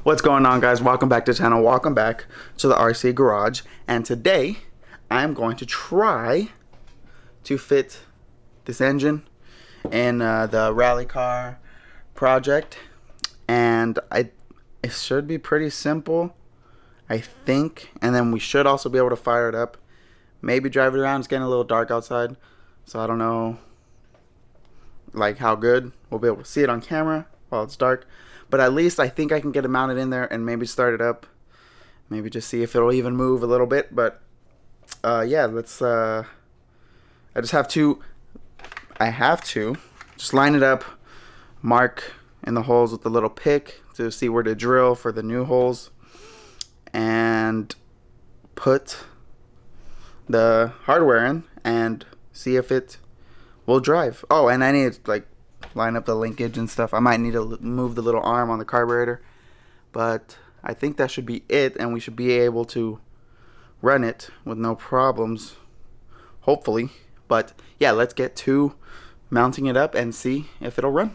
What's going on, guys? Welcome back to the channel. Welcome back to the RC Garage. And today I'm going to try to fit this engine in the rally car project, and it should be pretty simple, I think. And then we should also be able to fire it up, maybe drive it around. It's getting a little dark outside, so I don't know like how good we'll be able to see it on camera while it's dark. But at least I think I can get it mounted in there and maybe start it up. Maybe just see if it'll even move a little bit. But yeah, let's I have to just line it up, mark in the holes with the little pick to see where to drill for the new holes, and put the hardware in and see if it will drive. Oh, and I need to like line up the linkage and stuff. I might need to move the little arm on the carburetor, but I think that should be it, and we should be able to run it with no problems, hopefully. But yeah, let's get to mounting it up and see if it'll run.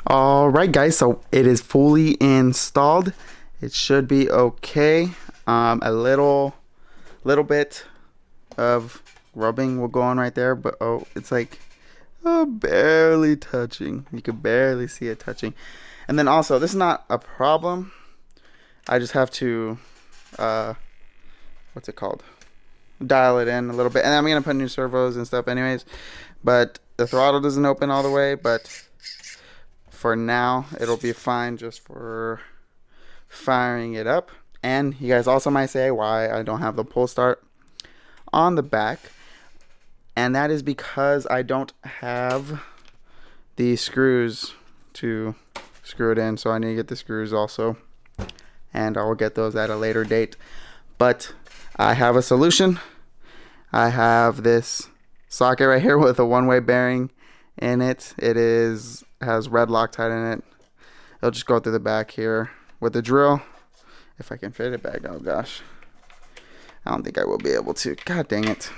Alright guys, so it is fully installed. It should be okay. A little bit of rubbing will go on right there, but oh, it's like barely touching. You can barely see it touching. And then also, this is not a problem. I just have to what's it called, dial it in a little bit. And I'm gonna put new servos and stuff anyways, but the throttle doesn't open all the way. But for now it'll be fine just for firing it up. And you guys also might say why I don't have the pull start on the back, and that is because I don't have the screws to screw it in, so I need to get the screws also, and I will get those at a later date. But I have a solution. I have this socket right here with a one-way bearing in it. It has red Loctite in it. It'll just go through the back here with the drill, if I can fit it back. Oh gosh, I don't think I will be able to. God dang it.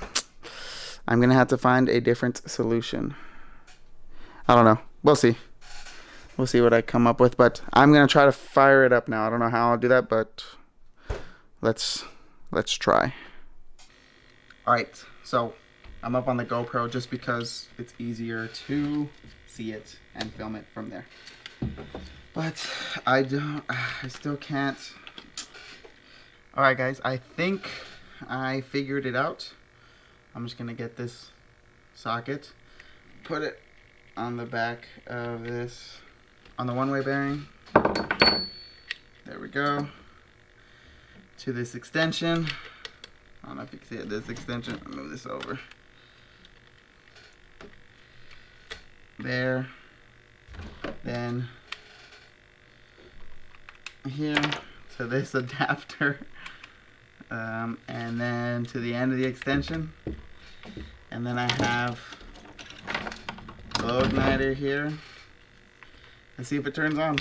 I'm gonna have to find a different solution. I don't know, we'll see what I come up with, but I'm gonna try to fire it up now. I don't know how I'll do that, but let's try. Alright, so I'm up on the GoPro just because it's easier to see it and film it from there. But I still can't. Alright guys, I think I figured it out. I'm just gonna get this socket, put it on the back of this, on the one-way bearing. There we go. To this extension. I don't know if you can see it, this extension. I'll move this over. There. Then here to this adapter. And then to the end of the extension. And then I have the glow igniter here. Let's see if it turns on.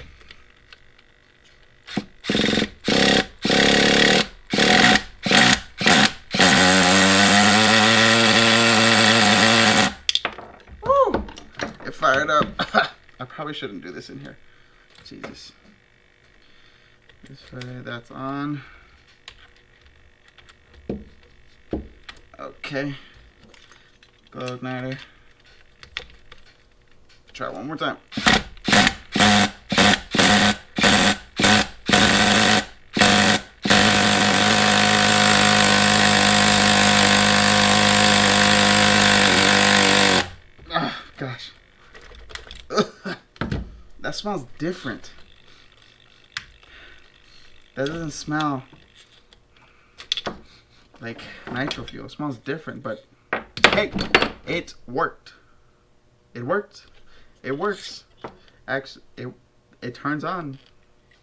Woo! It fired up. I probably shouldn't do this in here. Jesus. This way, that's on. Okay. Glow igniter. Try one more time. Oh, gosh. That smells different. That doesn't smell like nitro fuel. It smells different, but hey, it worked. It worked. It works. Actually, it turns on.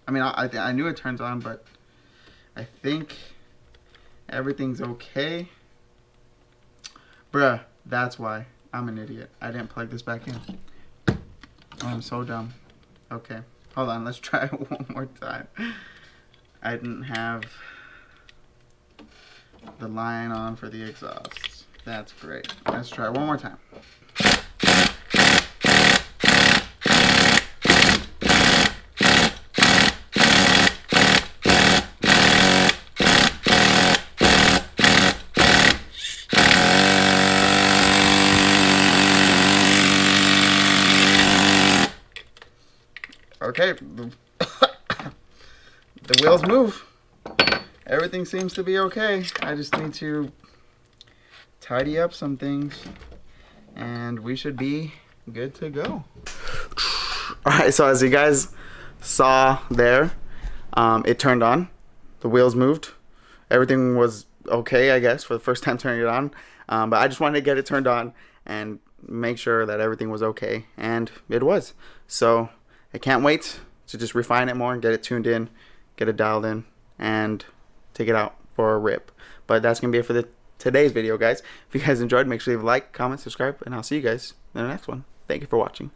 I mean, I knew it turns on, but I think everything's okay. Bruh, that's why I'm an idiot. I didn't plug this back in. Oh, I'm so dumb. Okay, hold on. Let's try it one more time. I didn't have the line on for the exhausts. That's great. Let's try one more time. Okay, the wheels move. Everything seems to be okay. I just need to tidy up some things and we should be good to go. Alright, so as you guys saw there, it turned on. The wheels moved. Everything was okay, I guess, for the first time turning it on. But I just wanted to get it turned on and make sure that everything was okay, and it was. So I can't wait to just refine it more and get it tuned in, get it dialed in, and take it out for a rip. But that's going to be it for today's video, guys. If you guys enjoyed, make sure you leave a like, comment, subscribe, and I'll see you guys in the next one. Thank you for watching.